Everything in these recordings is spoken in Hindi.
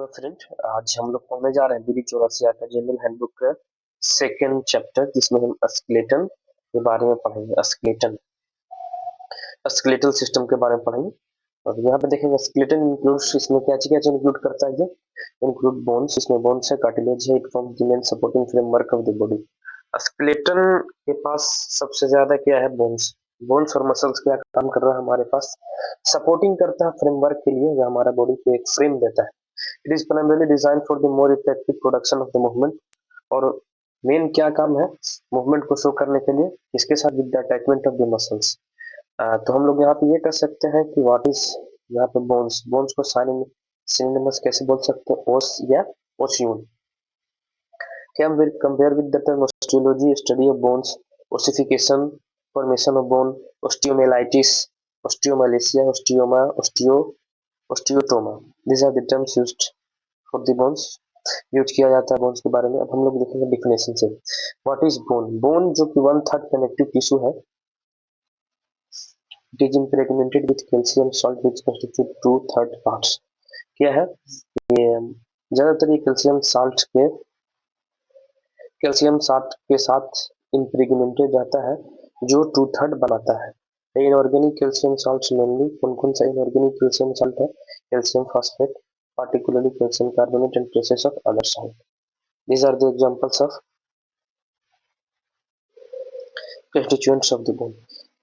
My friend. आज हम लोग पढ़ने जा रहे हैं बीडी चौरसिया का जनरल हैंडबुक का सेकंड चैप्टर, जिसमें हम स्केलेटन के बारे में पढ़ेंगे। स्केलेटल सिस्टम के बारे में पढ़ेंगे। और यहाँ पे देखेंगे स्केलेटन इंक्लूड्स, इसमें क्या चीज इंक्लूड करता है। ये इंक्लूड बोन्स, इसमें बोन्स है, कार्टिलेज है, it form the main supporting framework of the body. Skeleton के पास सबसे ज्यादा क्या है? बोन्स। बोन्स और मसल्स क्या काम कर रहा है हमारे पास? सपोर्टिंग करता है फ्रेमवर्क के लिए, या हमारा बॉडी को एक फ्रेम देता है। It is primarily designed for the more effective production of the movement। और मेन क्या काम है मूवमेंट को शो करने के लिए? इसके साथ with the attachment of the muscles. तो हम लोग यहाँ पे ये कर सकते हैं कि व्हाट इज, यहाँ पे बोन्स, बोन्स को सिनोनिमस कैसे बोल सकते हैं? ओस या ओसियून। Can we compare with the term osteology, study of bones, ossification, formation of bone, osteomyelitis, osteomalacia, osteoma, osteotoma. These are the terms used for the bones। Use किया जाता है बोन्स के बारे में। अब हम लोग देखेंगे डिफिनेशन से। What is bone? बोन जो कि 1/3 कनेक्टिव टिश्यू है। It is impregnated with calcium salt which constitute 2/3 parts. क्या है ये? ज्यादातर ये कैल्शियम साल्ट के साथ इम्प्रेग्नेटेड रहता है, जो 2/3 बनाता है। इनऑर्गेनिक कैल्शियम साल्ट मेनली कौन कौन सा इनऑर्गेनिक कैल्शियम साल्ट है? Calcium phosphate, particularly calcium carbonate and traces of other salt. These are the examples of constituents of the bone।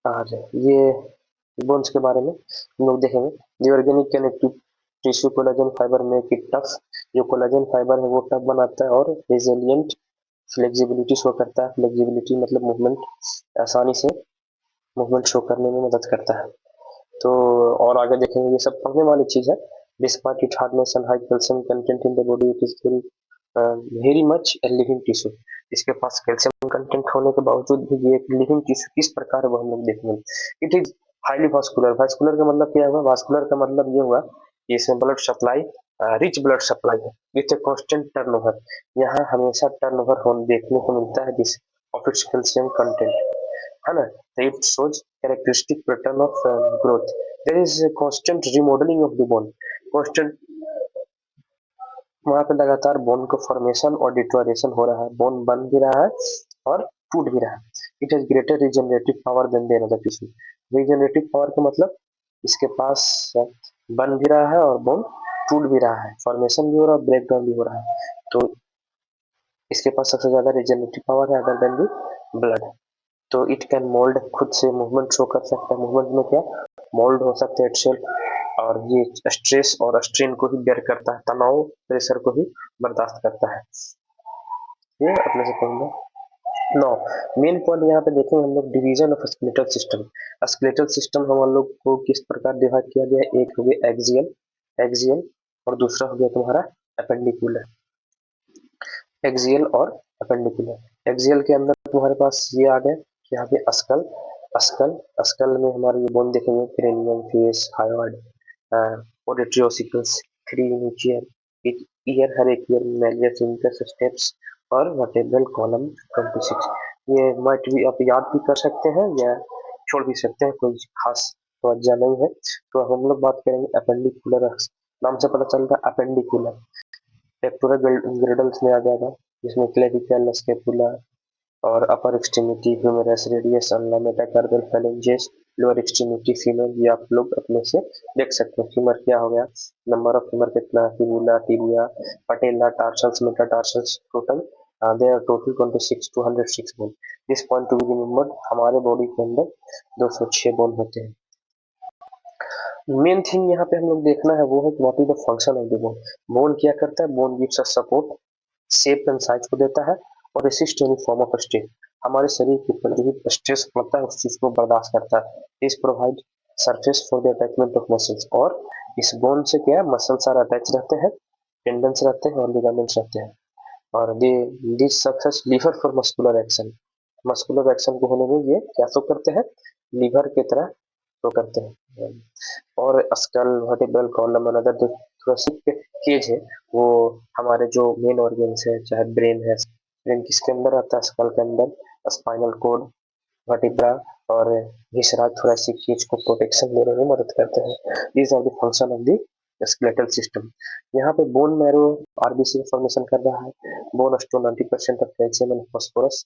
और ये बोन्स के बारे में हम लोग देखेंगे। The organic connective tissue collagen fiber make it tough। जो कोलाजन फाइबर है वो टफ बनाता है। और resilient फ्लेक्सिबिलिटी शो करता है। फ्लेक्सिबिलिटी मतलब मूवमेंट, आसानी से मूवमेंट शो करने में मदद करता है। तो और आगे देखेंगे, ये सब पढ़ने वाली चीज है। Despite its hardness and high calcium content in the body, it is very much a living tissue। इसके पास कैल्शियम कंटेंट होने के बावजूद भी ये एक लिविंग टिश्यू किस प्रकार है वो हम लोग देखेंगे। It is highly vascular. Vascular का मतलब क्या हुआ? वास्कुलर का मतलब ये हुआ कि इसमें blood supply, rich blood supply है विथ ए कांस्टेंट टर्नओवर। यहाँ हमेशा टर्नओवर होने देखने को मिलता है जिस ऑफ इट्स कैल्शियम कंटेंट, है ना। तो it shows characteristic pattern of growth. There is constant remodelling of the bone. Constant वहां पे लगातार बोन को फॉर्मेशन और डिटोरेशन हो रहा है। बोन बन भी रहा है और टूट भी रहा है। It has greater regenerative power than the other tissue. Regenerative power का मतलब इसके पास बन भी रहा है और बोन टूट भी रहा है, फॉर्मेशन भी हो रहा है, ब्रेक डाउन भी हो रहा है। तो इसके पास सबसे ज्यादा रिजेनरेटिव पावर है अदर देन द ब्लड। तो इट कैन मोल्ड, खुद से मूवमेंट शो कर सकता है। मूवमेंट में क्या मोल्ड हो सकता है इटसेल्फ। और ये स्ट्रेस और स्ट्रेन को ही बेयर करता है, तनाव प्रेशर को ही बर्दाश्त करता है। ये अपने से पढ़ना। नो मेन पॉइंट यहाँ पे देखें हम लोग, division of skeletal system. Skeletal system हम लोग को किस प्रकार डिवाइड किया गया? एक हो गया एक्सियल, एक्सियल और दूसरा हो गया तुम्हारा अपेंडिकुलर। एक्सियल और अपेंडिकुलर। एक्सियल के अंदर तुम्हारे पास ये आ गए, यहाँ पे अस्कल, अस्कल अस्कल में हमारे ये बोन देखेंगे, cranium, face, hyoid, auditory ossicles, 3 in each ear, हर एक ईयर में मैलियस, इंकस, स्टेप्स और वर्टेब्रल कॉलम 26। ये माइट भी आप याद भी कर सकते हैं या छोड़ भी सकते हैं, कोई खास तवज्जो नहीं है। तो हम लोग बात करेंगे अपेंडिकुलर। नाम से पता चल रहा है अपेंडिकुलर। पेक्टोरल ग्रिडल्स में आ जाएगा, जिसमें क्लेविकल, स्कैपुला और upper extremity, humerus, radius, ulna, metacarpal phalanges, lower extremity femur. ये आप लोग अपने से देख सकते हैं। फीमर क्या हो गया, नंबर ऑफ फीमर कितना, fibula, tibia, patella, tarsals, metatarsals, total there total 26 to 106 bone. This point to be remembered, हमारे बॉडी के अंदर 206 बोन होते हैं। मेन थिंग यहाँ पे हम लोग देखना है वो है कि what is the function of the bone. Bone क्या करता है? Bone gives us support, shape and size को देता है और resist any form of stress. हमारे शरीर के ऊपर जो भी स्ट्रेस पड़ता है उस चीज को बर्दाश्त करता है। इस provide surface for the attachment of muscles. और इस बोन से क्या है, मसल सारा अटैच रहते हैं, टेंडन्स रहते हैं और लिगामेंट्स रहते हैं। और this success lever for muscular action. Muscular action को होने में ये क्या शो करते हैं? लीवर की तरह शो करते हैं। और स्कल, वर्टिब्रल कॉलम, अनदर जो थोरेसिक केज है, वो हमारे जो मेन ऑर्गन्स है, चाहे ब्रेन है, ब्रेन किसके अंदर आता है? स्कल के अंदर। स्पाइनल कोड, वर्टिब्रा और विसराल थोरेसिक केज को प्रोटेक्शन देने में मदद करते हैं। These are the function of the skeletal system. यहाँ पे बोन मैरो आरबीसी का फॉर्मेशन कर रहा है। Bone stone 90% of calcium and phosphorus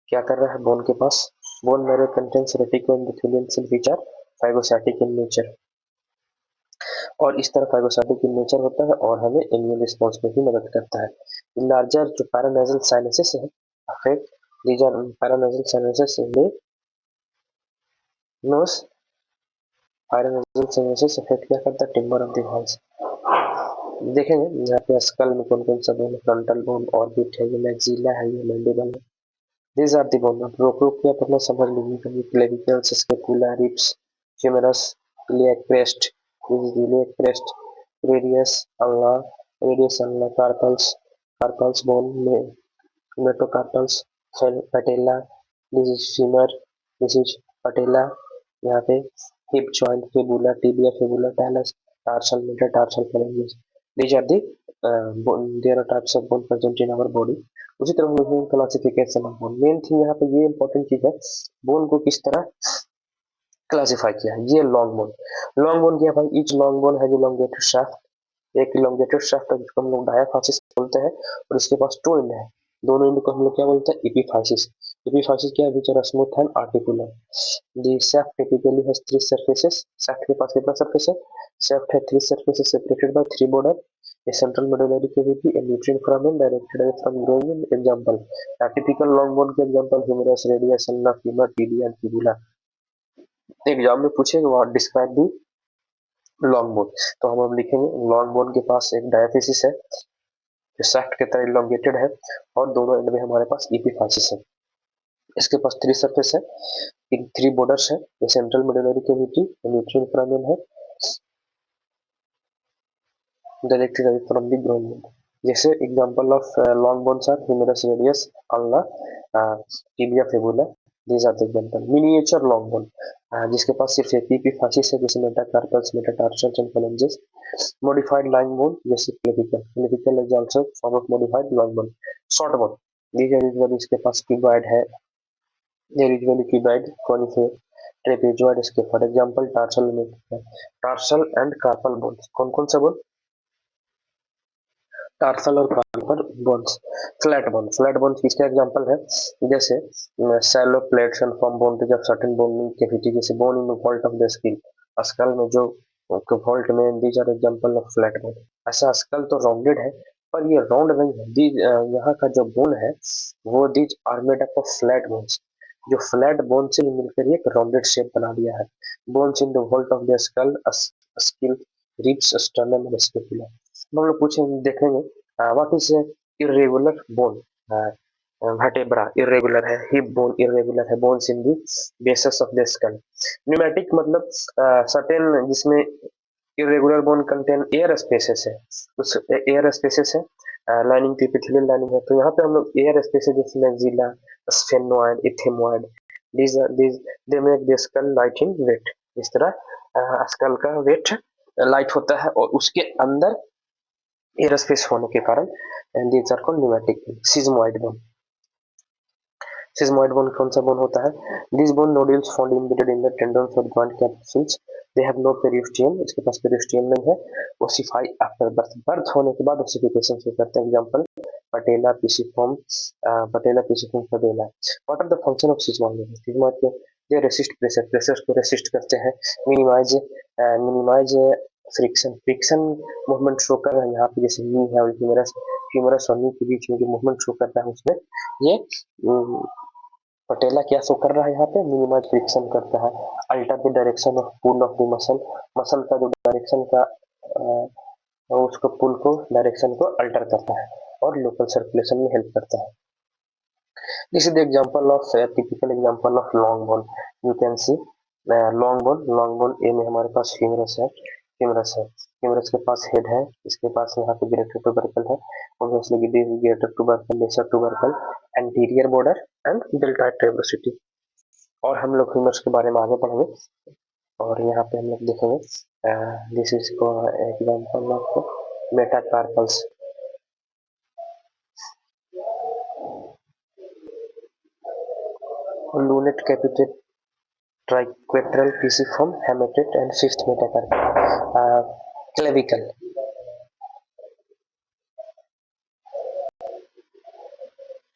क्या कर रहा है बोन के पास। Bone marrow contains reticuloendothelial cell which are fibrocytic in nature, और इस तरह फाइब्रोसाइटिक इन नेचर होता है और हमें इम्यून रिस्पॉन्स में भी मदद करता है। लार्जर जो पैरानेजल साइनसेस है affect these are paranasal sinuses में नोस पैरानेजल साइनसेस अफेक्ट क्या करता है टिम्बर ऑफ द वॉल्स। देखेंगे यहाँ पे स्कल में कौन कौन सा बोन, फ्रंटल बोन, ऑर्बिट है, ये मैक्सिला है, ये मैंडिबल है। These are the bone. रोक रोक के अपना समझ लीजिए कभी clavicles, scapula, ribs, humerus, iliac crest, iliac crest, radius ulna, radius ulna, carpals, carpals bone में metacarpals, patella, this is femur, this is patella. यहाँ पे hip joint, fibula, tibia, fibula, talus, tarsal, metatarsal phalanges। These are the there are types of bone present in our body। उसी तरह हम लोग classification of bone, main thing यहाँ पे ये इंपॉर्टेंट चीज है बोन को किस तरह क्लासिफाई किया है। ये लॉन्ग बोन क्या भाई, ईच लॉन्ग बोन है जो लॉन्गेटेड शाफ्ट, एक इलोंगेटेड शाफ्ट है जिसको हम लोग डायाफासिस बोलते हैं, और इसके पास टू एंड है, दोनों एंड को हम लोग क्या बोलते हैं एपिफाइसिस। एपिफाइसिस क्या है, which are smooth and articular. The shaft typically has three surfaces. Shaft के पास कितना सरफेस है, शाफ्ट है three surfaces separated by three border, a central medullary cavity, a nutrient foramen directed away from growing। Example, a typical long bone के example humerus, radius, ulna, femur, tibia and fibula। Exam में पूछेगा what describe the long bone, तो हम अब लिखेंगे लॉन्ग बोन के पास एक डायफिसिस है जो शाफ्ट के तरह इलोंगेटेड है, और दोनों एंड में हमारे पास एपिफाइसिस है। इसके पास थ्री सरफेस है, थ्री बॉर्डर्स है, ये central medullary cavity, nutrient foramen है, directed away from the groin. जैसे example of long bones are humerus, radius, ulna, tibia, fibula. These are the example. Miniature long bone जिसके पास सिर्फ एक एपिफाइसिस है, जैसे metacarpals, metatarsals and phalanges. Modified long bone जैसे clavicle, clavicle is also form of modified long bone. Short bone these are usually इसके पास क्यूबॉइड है, they are usually cuboid, conical, trapezoid इसके फॉर एग्जांपल टार्सल में टार्सल एंड कार्पल बोन्स। कौन कौन सा बोन, टार्सल और कार्पल बोन्स। फ्लैट बोन किसका एग्जांपल है, जैसे shallow plates and form bone of certain bone cavity, जैसे bone in vault of the skin, skull में जो वॉल्ट में, these are example of flat bone. ऐसा स्कल तो राउंडेड है पर ये राउंड नहीं है, यहाँ का जो बोन है वो these are made up of flat bones, जो फ्लैट बोन से मिलकर एक राउंडेड शेप बना दिया है। Bones in the vault of the skull, skill, ribs, sternum और स्कैपुला। हम लोग पूछेंगे देखेंगे what is irregular bone. Vertebra irregular है, हिप बोन इरेगुलर है, bones in the basis of the skull. Pneumatic मतलब सर्टेन जिसमें irregular bone contain air spaces है, उस एयर स्पेसेस है, लाइनिंग एपिथेलियल लाइनिंग है, तो यहाँ पे हम लोग एयर स्पेसेस जैसे maxilla, sphenoid, ethmoid, these they make the skull light in weight। इस तरह स्कल का वेट लाइट होता है और उसके अंदर एयर स्पेस होने के कारण these are called pneumatic। Sesamoid bone, sesamoid bone कौन सा बोन होता है, this bone nodules found embedded in the tendons और joint capsules, they have no periosteum, इसके पास पेरियोस्टियम नहीं है, ओसिफाई आफ्टर बर्थ, बर्थ होने के बाद ओसिफिकेशन से करते हैं। Example patella pisiform, patella pisiform patella. What are the function of sesamoid, sesamoid के दे रेसिस्ट प्रेशर, प्रेशर को रेसिस्ट करते हैं, minimize minimize friction, friction movement show कर रहा है यहाँ पे, जैसे नी है और ह्यूमरस, ह्यूमरस और नी के बीच में जो मूवमेंट शो करता है उसमें ये पटेला क्या शो कर रहा है यहाँ पे, मिनिमाइज फ्रिक्शन करता है। Alter the direction of pull of the muscle, muscle का जो डायरेक्शन का उसको पुल को डायरेक्शन को अल्टर करता है और लोकल सर्कुलेशन में हेल्प करता है। This is the example of typical example of long bone. You can see long bone a में हमारे पास ह्यूमरस है, ह्यूमरस है, ह्यूमरस के पास हेड है, इसके पास यहाँ पे ग्रेटर ट्यूबरकल है, obviously greater tubercle, lesser tubercle, anterior border and delta tuberosity. और हम लोग ह्यूमरस के बारे में आगे पढ़ेंगे, और यहाँ पे हम लोग देखेंगे दिस इज को example of metacarpals. Lunate capitate, triquetral, pisiform, hamate and fifth metacarpal. Clavicle,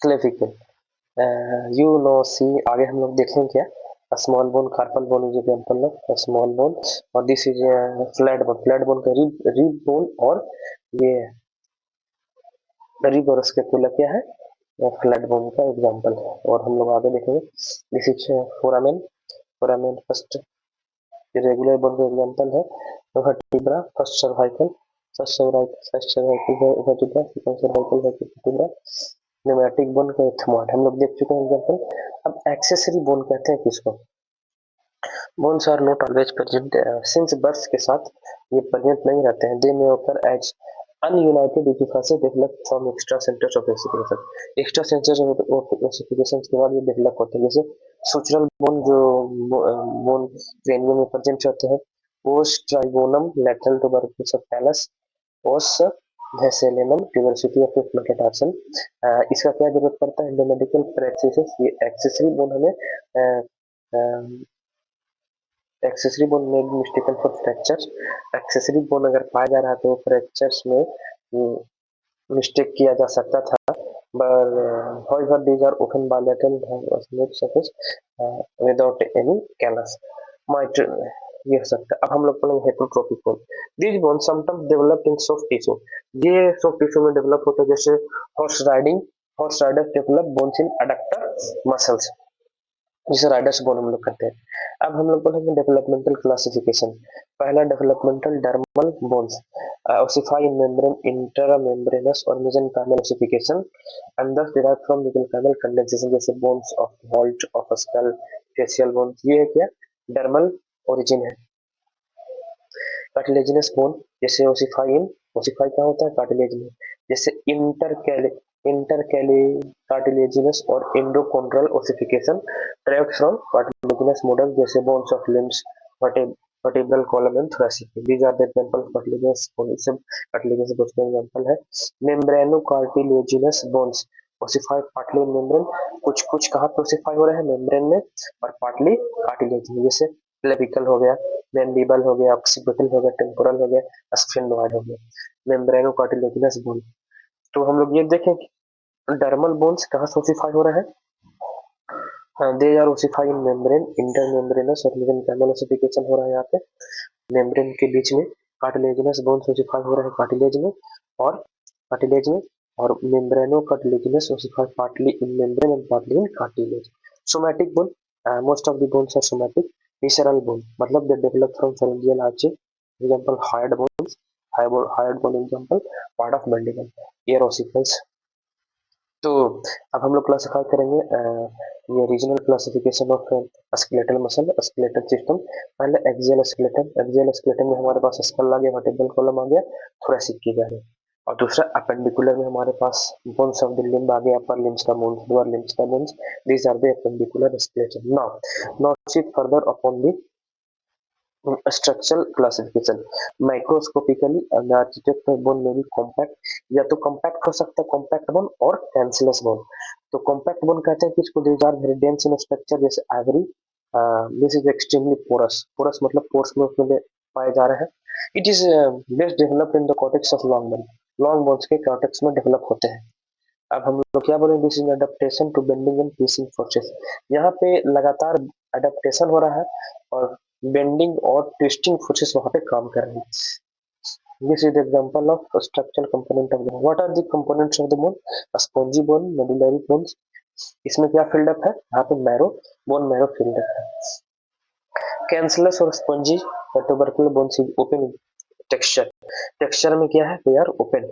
clavicle, you know see, आगे हम लोग देखेंगे क्या, small bone, carpal bone is example of small bone, और this is flat bone, flat bone का रिब, रिब बोन, और ये रिब और स्कैपुला क्या है, फ्लैट बोन का एग्जांपल है। और हम लोग आगे देखेंगे, this is foramen, foramen first irregular bone का एग्जांपल है, vertebra, first cervical, first cervical vertebra, second cervical vertebra, pneumatic bone का एथमॉइड हम लोग देख चुके हैं एग्जांपल। अब एक्सेसरी बोन कहते हैं किसको, bones are not always present, since birth के साथ ये प्रेजेंट नहीं रहते हैं, they may occur as ununited epiphyses develop from extra centres of ossification, extra centres of ossification के बाद ये डेवलप होते हैं, जैसे सुचरल बोन जो बोन क्रेनियम में प्रेजेंट रहते हैं, post trigonum lateral tubercle of callus, os vesalianum ट्यूबरसिटी of metatarsal, इसका क्या जरूरत पड़ता है, एंडोमेडिकल प्रेक्सिस, ये एक्सेसरी बोन हमें एक्सेसरी बोन में भी mistaken for fracture, accessory bone अगर पाया जा रहा है तो फ्रैक्चर्स में मिस्टेक किया जा सकता था, but however these are often bilateral or smooth surface without any callus might ये हो सकता है। अब हम लोग पढ़ेंगे heterotrophic bone, these bones sometimes develop in soft tissue, ये soft tissue में डेवलप होता है, जैसे horse riding, horse rider develop bones in adductor muscles, जिसे राइडर्स बोन हम लोग करते हैं। अब हम लोग बोलेंगे डेवलपमेंटल क्लासिफिकेशन, पहला developmental dermal bones, ossify in membrane intermembranous और mesenchymal ossification and thus derived from mesenchymal condensation, जैसे bones of vault of skull, facial bones, ये है क्या, डर्मल ओरिजिन है। कार्टिलेजिनस बोन, जैसे ओसिफाई इन, ओसिफाई क्या होता है, कार्टिलेज में, जैसे इंटरकैली कार्टिलेजिनस और एंडोकोंड्रल ossification derived from cartilaginous model, जैसे bones of limbs, vertebral column and thoracic, these are the example of cartilaginous bones, सब cartilaginous bones का example है। membranocartilaginous bones ossify partly in membrane, कुछ कुछ कहाँ पे ossify हो रहे हैं, membrane में, और partly cartilage में, जैसे clavicle हो गया, mandible हो गया, occipital हो गया, temporal हो गया, sphenoid हो गया, membranocartilaginous bone। तो हम लोग ये देखें कि डर्मल बोन्स कहाँ से ओसिफाई हो रहे हैं, they are ओसिफाई in membrane intermembranous और मेसेंकाइमल ओसिफिकेशन हो रहा है यहाँ पे, मेम्ब्रेन के बीच में कार्टिलेजिनस बोन्स ओसिफाई हो रहे हैं और कार्टिलेज में, और membranocartilaginous ossify partly in membrane and partly in cartilage. Somatic bone, most of the bones are somatic, visceral bone मतलब they develop from pharyngeal arches, example hard bones, hard bone example part of mandible, ear ossicles. तो अब हम लोग क्लासिफाई करेंगे ये regional classification of skeletal muscle, skeletal system. पहले एक्सियल स्केलेटन, एक्सियल स्केलेटन में हमारे पास स्कल आ गया, वर्टेब्रल कॉलम आ गया, थोरैसिक की जा रही है, और दूसरा अपेंडिकुलर में हमारे पास बोन्स ऑफ द लिम्ब आ गया, अपर लिम्स का बोन्स, लोअर लिम्स का bones, these are the appendicular skeleton. Now shift further upon the structural classification, microscopically architect bone में भी कॉम्पैक्ट, या तो कॉम्पैक्ट हो सकता है, कॉम्पैक्ट बोन और कैंसलेस बोन। तो कॉम्पैक्ट बोन कहते हैं कि इसको these are very dense in structure, जैसे ivory, this is extremely porous, porous मतलब पोर्स में उसमें पाए जा रहे हैं। It is best developed in the cortex of long bone, long bones के कॉर्टेक्स में डेवलप होते हैं। अब हम लोग क्या बोलेंगे, this is adaptation to bending and piecing forces, यहाँ पे लगातार अडेप्टेशन हो रहा है और बेंडिंग और ट्विस्टिंग फोर्सेस वहां पे काम कर रही है। This is the example of structural component of the bone. What are the components of the bone, spongy bone, medullary bones, इसमें क्या फिल्डअप है, यहाँ पे मैरो, बोन मैरो फिल्डअप है। कैंसलस और spongy tubercular bones is open texture, texture में क्या है, they are open,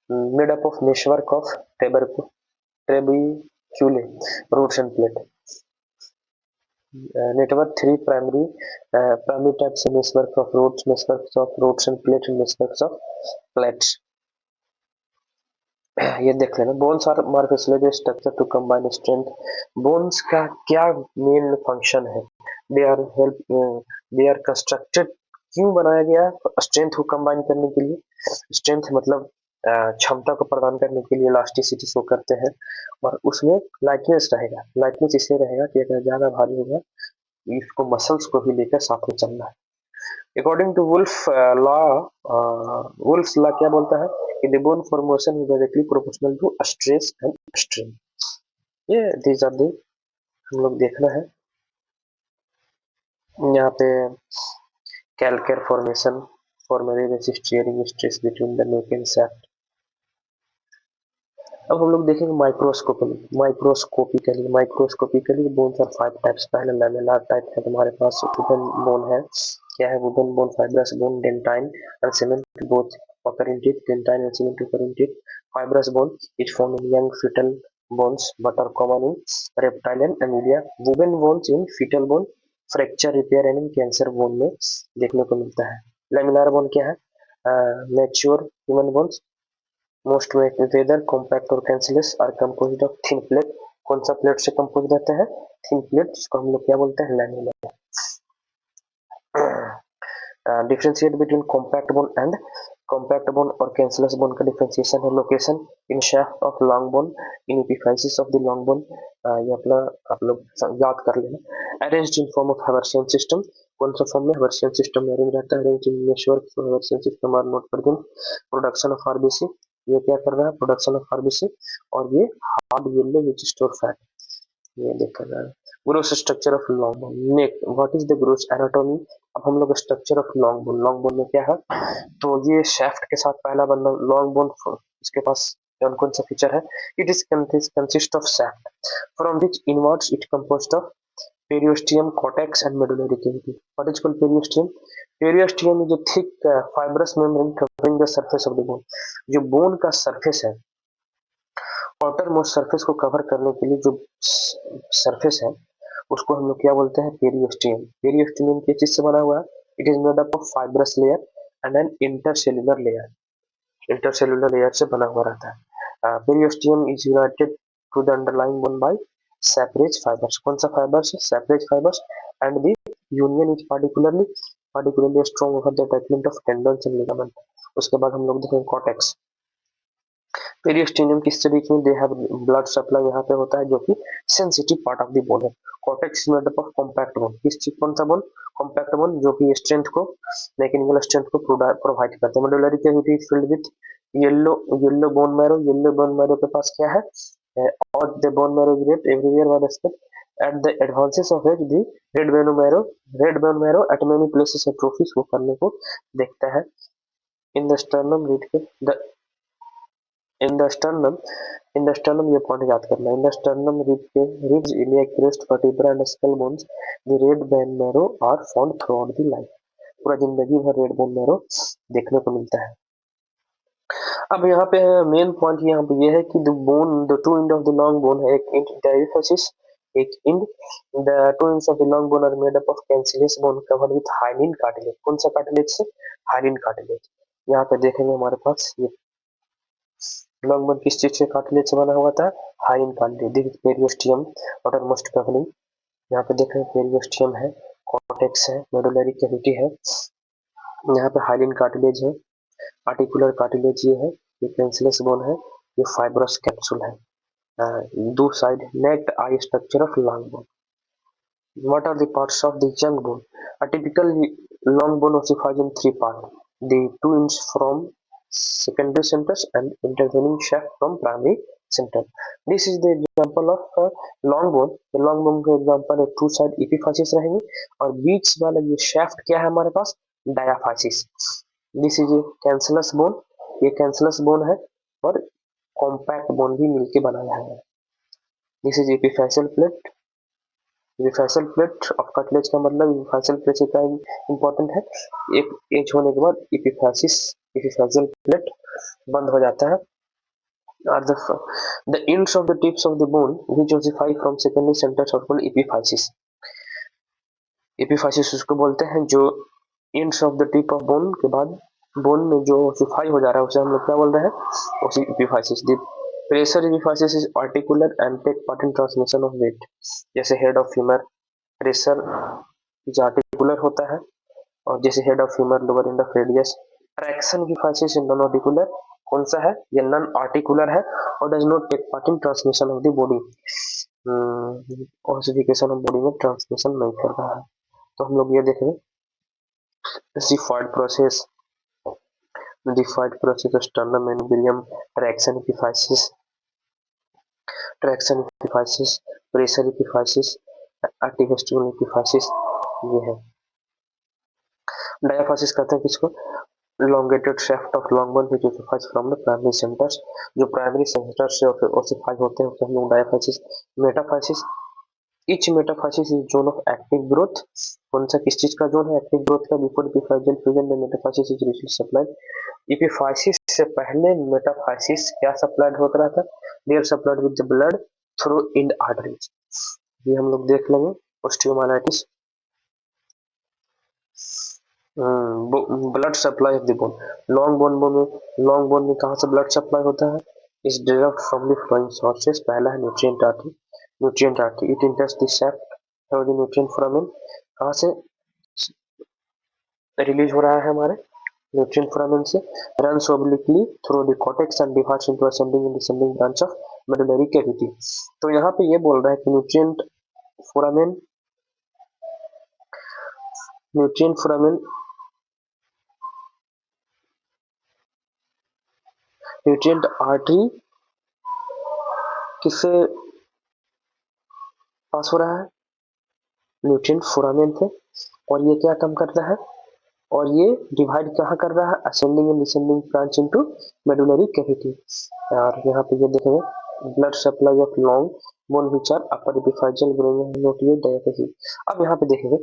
made up of meshwork of trabeculae, roots and plate. Network three primary types of meshwork of roots and plate, and meshworks of plates. ये देख लेना, bones are morphological structure to combine strength, bones का क्या मेन फंक्शन है, they are help, they are constructed, क्यों बनाया गया, स्ट्रेंथ को कंबाइन करने के लिए, स्ट्रेंथ मतलब क्षमता को प्रदान करने के लिए, इलास्टिसिटी शो करते हैं, और उसमें लाइटनेस रहेगा, लाइटनेस इसलिए रहेगा कि अगर ज्यादा भारी होगा इसको मसल्स को भी लेकर साथ में चलना है। अकॉर्डिंग टू वुल्फ्स लॉ क्या बोलता है कि the bone formation is directly proportional to stress and strain. ये दीज आर दी हम लोग देखना है यहाँ पे calcar formation formation steering stress between the neck and sac. अब हम लोग देखेंगे माइक्रोस्कोपिकली बोन्स आर 5 टाइप्स। पहले लैमेलर टाइप है, तुम्हारे पास वुडन बोन है। क्या है wooden bone? Fibrous bone, dentine and cement both occur in teeth. Dentine and cement occur in teeth. Fibrous bone is found in young fetal bones but are common in reptile and amelia. Wooden bones in fetal bone, fracture repair and in cancer bone में देखने को मिलता है। लैमिनार बोन क्या है? Mature human bones most whether compact और cancellous are composed of thin plate. कौन सा प्लेट से कंपोज रहता है? थिन प्लेट, जिसको हम लोग क्या बोलते हैं? Lamina. Differentiate between compact bone and compact bone और कैंसिलस बोन का डिफरेंशिएशन है। Location in shaft of long bone, in epiphysis of the long bone. ये अपना आप लोग याद कर लेना। Arranged in form of Haversian system, कौन सा फॉर्म में? हर्शियन सिस्टम में अरेंज रहता है। Arrange in meshwork Haversian system are note कर दें। प्रोडक्शन ऑफ आरबीसी, ये क्या कर रहा है? Production of RBC. और ये hard yellow which store fat, ये देखा जा रहा है। Gross structure of long bone neck, what is the gross anatomy? अब हम लोग स्ट्रक्चर ऑफ लॉन्ग बोन में क्या है, तो ये शेफ्ट के साथ पहला बंदा लॉन्ग बोन, इसके पास कौन कौन सा फीचर है? It is consist of shaft from which inwards it composed of periosteum, cortex and medullary cavity. What is called periosteum? Periosteum is a thick fibrous membrane covering the surface of the bone. जो बोन का सरफेस है, आउटर मोस्ट सरफेस को कवर करने के लिए जो सरफेस है उसको हम लोग क्या बोलते हैं? पेरियोस्टियम। पेरियोस्टियम किस चीज से बना हुआ है? It is made up of fibrous layer and an intercellular layer. Intercellular layer से बना हुआ रहता है। Periosteum is united to the underlying bone by Sharpey's fibres. कौन सा फाइबर्स है? Sharpey's fibres. And the union is particularly strong over the attachment of tendons and ligament. उसके बाद हम लोग देखेंगे कॉर्टेक्स। पेरियोस्टियम किस तरीके में? दे हैव ब्लड सप्लाई यहाँ पे होता है, जो कि sensitive part of the bone है। Cortex made up of compact bone, किस चीज? कौन सा बोन? कॉम्पैक्ट बोन, जो कि स्ट्रेंथ को, मैकेनिकल स्ट्रेंथ को प्रोवाइड करते हैं। Medullary cavity is filled with yellow bone marrow. Yellow bone marrow के पास क्या है? और the bone marrow is red everywhere one except at the advances of age the red bone marrow at many places atrophies को करने को देखता है। इन द स्टर्नम रीड के द इन द स्टर्नम ये पॉइंट याद करना। In the sternum ribs, iliac crest, vertebra and skull bones the red bone marrow are found throughout the life. पूरा जिंदगी भर रेड बोन मैरो देखने को मिलता है। अब यहाँ पे मेन पॉइंट यहाँ पे ये है कि the two end of the long bone है, एक एंड डायफिसिस, एक end. The two ends of the long bone are made up of cancellous bone covered with hyaline cartilage. कौन सा कार्टिलेज से? Hyaline cartilage. यहाँ पे देखेंगे हमारे पास ये लॉन्ग बोन किस चीज से, कार्टिलेज से बना हुआ था? Hyaline cartilage. Periosteum outer most covering, यहाँ पे देख रहे हैं पेरियोस्टियम है, कॉर्टेक्स है, मेडुलरी कैविटी है, यहाँ पे हाइलिन कार्टिलेज है, आर्टिकुलर कार्टिलेज ये है, ये कैंसिलस बोन है, ये फाइब्रस कैप्सूल है। दो side necked I structure of long bone. What are the parts of the young bone? A typical long bone ossifies in three parts: the 2 inch from secondary centers and intervening shaft from primary center. This is the example of a long bone. The long bone का example है, two side epiphysis रहेंगे और बीच वाला ये shaft क्या है हमारे पास? Diaphysis. This is a cancellous bone. ये cancellous bone है और compact bone भी मिलके बनाया है। This is epiphyseal plate. Epiphyseal plate of cartilage का मतलब रिफैसल प्लेट से क्या इंपॉर्टेंट है? एक एज होने के बाद एपिफैसियल प्लेट बंद हो जाता है। और the ends of the tips of the bone which ossify from secondary centers are called epiphysis. Epiphysis उसको बोलते हैं जो ends of the tip of bone के बाद बोन में जो ossify हो जा रहा है उसे हम लोग क्या बोल रहे हैं? उसी epiphysis. Pressure epiphysis is articular and take part in transmission of weight. जैसे head of femur pressure is articular होता है, और जैसे head of femur lower end of radius. Traction epiphysis non articular, कौन सा है? ये नॉन आर्टिकुलर है और does not take part in transmission of the body. Ossification of body में ट्रांसमिशन नहीं कर रहा है। तो हम लोग ये देखेंगे Zifoid process, Zifoid process, sternum and barium, traction epiphysis, pressure epiphysis, artivestibular epiphysis, ये है। डायाफाइसिस कहते हैं किसको? elongated shaft of long bone which ossifies from the primary centers, जो प्राइमरी सेंटर से ओसिफाई होते हैं उसे हम लोग diaphysis. Metaphysis, each metaphysis is zone of active growth, कौन सा किस चीज का जोन है? एक्टिव ग्रोथ का। बिफोर एपिफाइजियल फ्यूजन में metaphysis is release supply. Epiphysis से पहले मेटाफाइसिस क्या सप्लाइड होता रहा था? They are supplied with the blood through in arteries, ये हम लोग देख लेंगे। Osteomyelitis, blood supply of the bone, long bone में कहाँ से ब्लड सप्लाई होता है? Is derived from the following sources. पहला है nutrient artery, it enters the shaft through the nutrient foramen. कहाँ से रिलीज हो रहा है? हमारे न्यूट्रिएंट फोरामेन से। Runs obliquely through the cortex and divides into ascending and descending branch of medullary cavity. तो यहाँ पे ये बोल रहा है कि foramen nutrient foramen nutrient artery किससे पास हो रहा है? न्यूट्रिएंट फोरामेन से। और ये क्या काम करता है? और ये डिवाइड कहाँ कर रहा है? Ascending and descending branch into medullary cavity. और यहाँ पे ये देखेंगे blood supply of long bone which are upper epiphyseal growing note ये डायाफाइसिस। अब यहाँ पे देखेंगे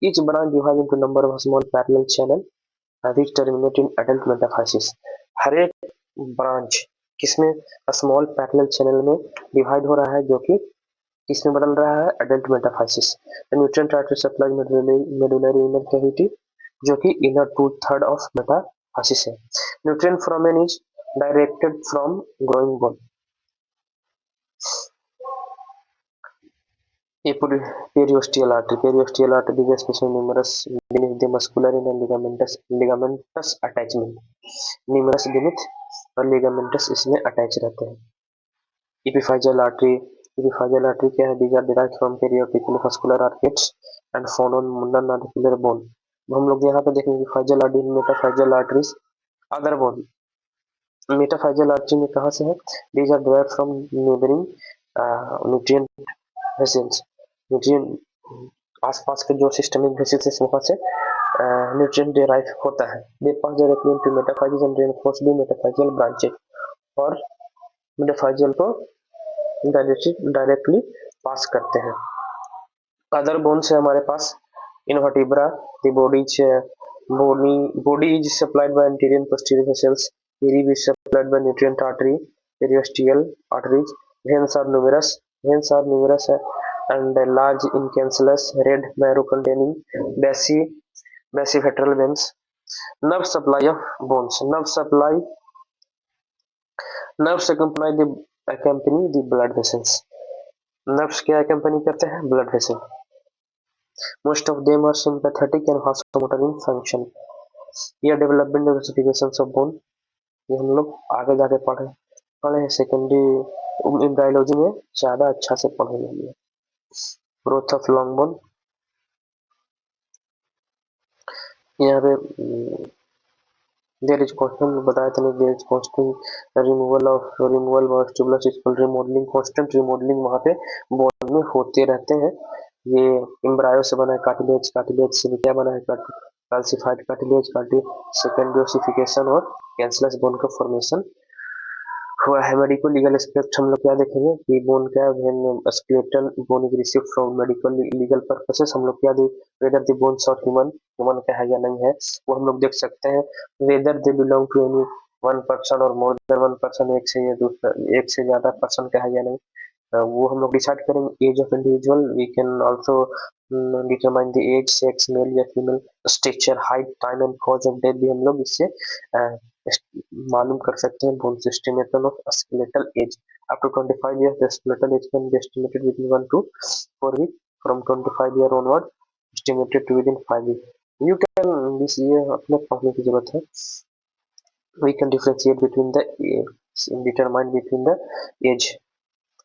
each branch divide into number of small parallel channel which terminate in adult metaphysis। हर एक ब्रांच किसमें? स्मॉल पैरेलल चैनल में डिवाइड हो रहा है, जो कि किसमें बदल रहा है? Adult metaphysis. Nutrient artery supply medullary inner cavity, जो कि इनर 2/3 ऑफ मेटाफाइसिस है। Nutrient foramen is directed from growing bone. Periosteal artery is especially numerous beneath the muscular and ligamentous attachment, numerous beneath और ligamentous इसमें अटैच रहते हैं। Epiphyseal artery क्या है? These are derived from periosteal arteries and found on non-articular bone। हम लोग यहाँ पे देखेंगे epiphyseal artery, metaphyseal arteries, other bone। Metaphyseal artery में कहाँ से है? These are derived from neighboring nutrient vessels, nutrient आसपास के जो सिस्टमिक वेसिल्स वहां से न्यूट्रिएंट डेराइव होता है। They pass directly into metaphyseal and reinforce the metaphyseal branches, और मेटाफाइजियल को डायरेक्टली पास करते हैं। अदर बोन से हमारे पास in vertebra, the body is supplied by anterior and posterior vessels, पेरी is supplied by nutrient artery, periosteal arteries. veins are numerous and large in cancellous red marrow containing basifetal veins। nerve supply of bones, nerves accompany the blood vessels। nerves क्या accompany करते हैं? blood vessel। most of them are sympathetic and vasomotor in function। ये development and classifications of bone ये हम लोग आगे जाके पढ़े हैं सेकेंडरी एम्ब्रायोलॉजी में, ज्यादा अच्छा से पढ़ेंगे। ग्रोथ ऑफ लॉन्ग बोन, यहाँ पे देयर इज कांस्टेंट बताया था, there is constant removal of tubules is called remodelling. Constant remodelling वहाँ पे बोन में होते रहते हैं। ये एम्ब्रायो से बना है, कार्टिलेज से क्या बना है? कैल्सिफाइड कार्टिलेज, सेकेंडरी ओसिफिकेशन और कैंसलस बोन का फॉर्मेशन हुआ है। मेडिको लीगल एस्पेक्ट हम लोग क्या देखेंगे कि बोन का skeletal bone is receive from medical legal purposes. हम लोग क्या whether the bones of human का है या नहीं है वो हम लोग देख सकते हैं। Whether they belong to any one person और मोर देन वन पर्सन, एक से ज्यादा पर्सन का है या नहीं वो हम लोग डिसाइड करेंगे। Age of individual we can also determine the age, sex male या female, structure, height, time and cause of death भी हम लोग इससे मालूम कर सकते हैं। Bone estimation of skeletal age up to 25 years, the skeletal age can be estimated within 1 to 4 weeks, from 25 year onward estimated to within 5 weeks। you can this ये अपने पढ़ने की जरूरत है। we can differentiate between the determine between the age,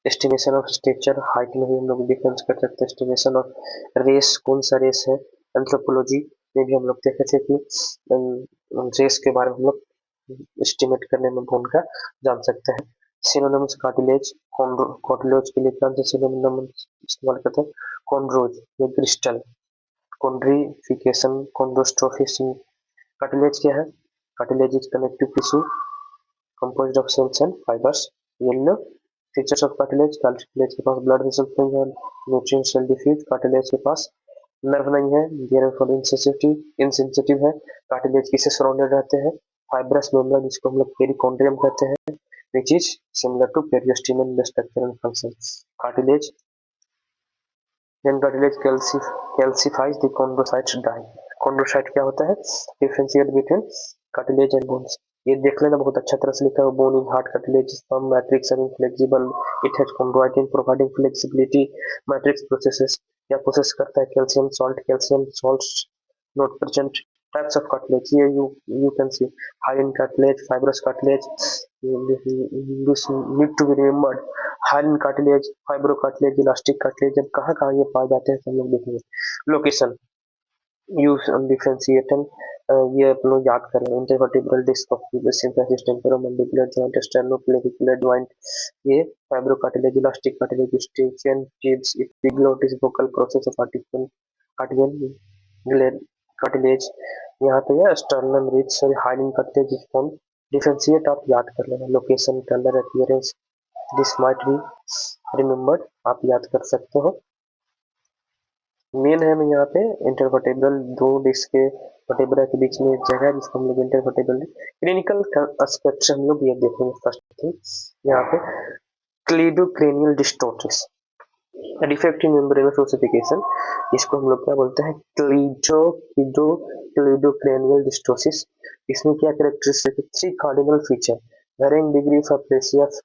estimation of structure, height में भी हम लोग डिफरेंस कर सकते हैं। एस्टिमेशन ऑफ रेस, कौन सा रेस है? एंथ्रोपोलॉजी में भी हम लोग देखे थे कि रेस के बारे में हम लोग एस्टिमेट करने में बोन का जान सकते हैं। सिनोनिम्स कार्टिलेज, कार्टिलेज के लिए कौन से सिनोनिम इस्तेमाल करते हैं? कॉन्ड्रोज, ये क्रिस्टल, कॉन्ड्रिफिकेशन, कॉन्ड्रोस्ट्रोफिसिंग। कार्टिलेज क्या है? Cartilage is connective tissue composed of cells and fibers. Yellow features of cartilage, cartilage के पास blood vessels नहीं है, nutrient cell defeat, cartilage के पास नर्व नहीं है, therefore insensitive है। कार्टिलेज किससे सराउंडेड रहते हैं? फाइब्रस मेम्ब्रेन, जिसको हम लोग पेरिकॉन्ड्रियम कहते हैं, which is similar to periosteum in the structure and function. Cartilage, when cartilage calcifies the chondrocytes die. chondrocyte क्या होता है? Differentiate between cartilage and bones. ये देख लेना, बहुत अच्छा तरह से लिखा है। Bone is hard, cartilage firm, matrix are flexible, it has chondroitin providing flexibility. Matrix processes क्या प्रोसेस करता है? Calcium salt not present. Types of cartilage, ये you can see high in cartilage, fibrous cartilage. This need to be remembered. high in cartilage, fibrocartilage, elastic cartilage, जब कहाँ कहाँ ये पाए जाते हैं सब लोग देखेंगे। लोकेशन, यूज डिफरेंशिएशन, ये अपन लोग याद कर रहे हैं। Intervertebral disc of synthesis, temporomandibular joint, sternoclavicular joint, ये fibrocartilage, elastic cartilage, Eustachian tubes, epiglottis, vocal process of articular cartilage. यहाँ पे है स्टर्नम रिब्स और hyaline cartilage is form. Differentiate आप याद कर लेना, location, colour, appearance, this might be remembered, आप याद कर सकते हो। मेन है मैं यहाँ पे इंटरवर्टेब्रल, दो डिस्क के वर्टेब्रा के बीच में एक जगह है जिसको हम लोग इंटरवर्टेब्रल क्लिनिकल एस्पेक्ट से हम लोग ये देखेंगे। फर्स्ट थिंग यहाँ पे क्लीडोक्रेनियल डिस्टोसिस, डिफेक्टिव मेम्ब्रेनस ओसिफिकेशन, इसको हम लोग क्या बोलते हैं? क्लीडोक्रेनियल डिस्टोसिस। इसमें क्या characteristic? 3 cardinal feature, varying degree of aplasia of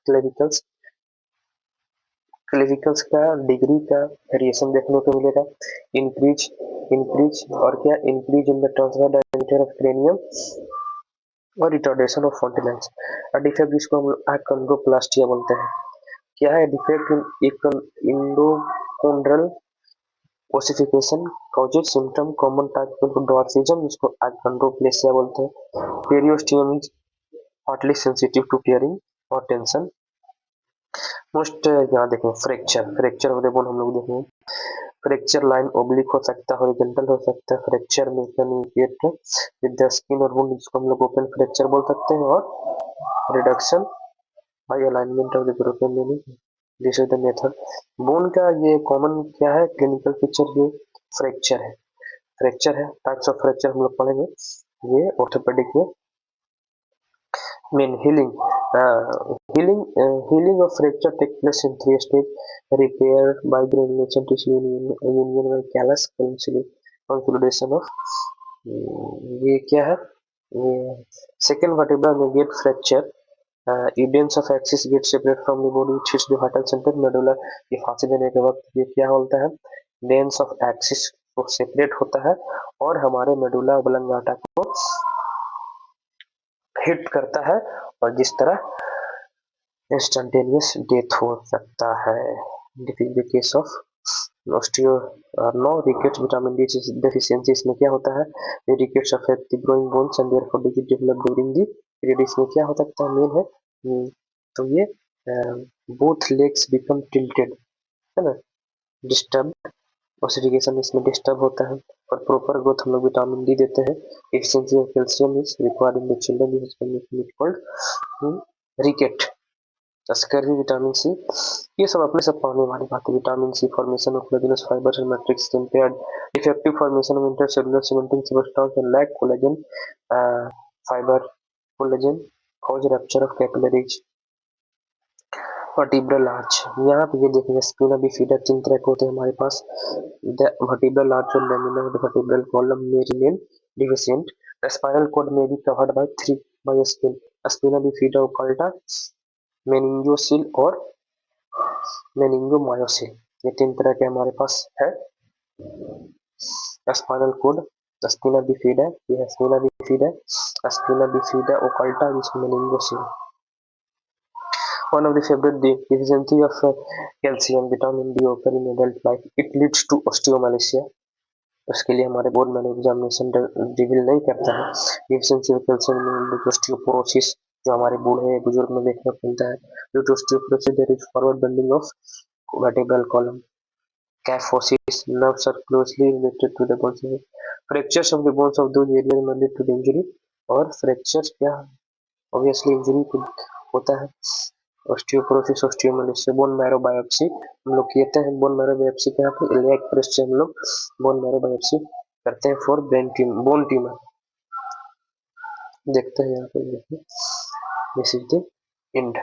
clavicles का डिग्री का वेरिएशन देखने को मिलेगा। इंक्रीज इंक्रीज और क्या? Increase in the transfer diameter of cranium और रिटार्डेशन ऑफ फॉन्टिलाइन्स। डिफेक्ट जिसको हम अकॉन्ड्रोप्लास्टिया बोलते हैं। क्या है defect? In endochondral ossification causes symptom common type of dwarfism, जिसको अकॉन्ड्रोप्लेसिया बोलते हैं। Periosteum is hotly sensitive to tearing और टेंशन। मोस्ट यहाँ देखें फ्रैक्चर वाले बोन हम लोग देखें। फ्रैक्चर लाइन ओब्लिक हो सकता है, हॉरिजॉन्टल हो सकता है। फ्रैक्चर में कम्युनिकेट विद द स्किन और वुंड, जिसको हम लोग ओपन फ्रैक्चर बोल सकते हैं। और reduction by alignment of the broken limb, this is the method. Bone का ये कॉमन क्या है क्लिनिकल फीचर? ये फ्रैक्चर है। टाइप्स ऑफ फ्रैक्चर हम लोग पढ़ेंगे ये ऑर्थोपेडिक में। mean healing of fracture takes place in 3 stages: repair by granulation, tissue union by callus, consolidation of ये क्या है? ये second vertebra में get fracture, ends of axis get separate from the body which hits the vital center medulla। ये फांसी देने के वक्त ये क्या होता है? ends of axis को सेपरेट होता है और हमारे मेडुला ओब्लंगाटा को हिट करता है, और जिस तरह इंस्टेंटेनियस डेथ हो सकता है। Case of osteo no rickets, vitamin D deficiency. इसमें क्या होता है? Rickets affect the growing bones and therefore disease develop during the period. इसमें क्या हो सकता है? मेन है तो ये बोथ लेग्स बिकम टिल्टेड, है ना, डिस्टर्ब, ऑसिफिकेशन इसमें डिस्टर्ब होता है। और प्रॉपर ग्रोथ हम लोग विटामिन डी देते हैं। Efficiency of calcium is required in the children, this is called ricket. Scurvy, vitamin C, ये सब अपने सब पाने वाली बात है। Vitamin C formation of collagenous fibres and matrix impaired, effective formation of intercellular cementing substance and lack collagen fibre, collagen cause rupture of capillaries. Vertebral arch, यहाँ पे ये देखेंगे स्पिना बिफिडा 3 तरह के होते हैं हमारे पास। द वर्टिब्रल आर्च और लैमिना वर्टिब्रल कॉलम में रिमेन डिफिशिएंट। स्पाइनल कॉर्ड में भी covered by 3 by skin, spina bifida occulta, meningocele और मेनिंगोमायोसिल। ये 3 तरह के हमारे पास है। स्पाइनल कॉर्ड, स्पिना बिफिडा, ये है स्पिना बिफिडा, स्पिना बिफिडा ओकल्टा, जिसमें मेनिंगोसिल। One of the favorite deficiency of calcium, vitamin D occur in adult life. It leads to osteomalacia. उसके लिए हमारे बोन मैरो एग्जामिनेशन रिवील नहीं करता है। डिफिशिएंसी कैल्शियम में ऑस्टियोपोरोसिस जो हमारे बूढ़े बुजुर्ग में देखने को मिलता है। Due to osteoporosis there is forward bending of vertebral column. Kyphosis nerves are closely related to the bones. Fractures of the bones of those areas may lead to the injury. और फ्रैक्चर्स क्या ऑब्वियसली इंजरी होता है। ऑस्टियोपोरोसिस ऑस्टियोमाइलिस से बोन मैरो बायोप्सी हम लोग कहते हैं। बोन मैरो बायोप्सी के यहाँ पे इलियाक ब्रेस्ट से हम लोग बोन मैरो बायोप्सी करते हैं फॉर बोन ट्यूमर। देखते हैं यहाँ पे, दिस इज द एंड।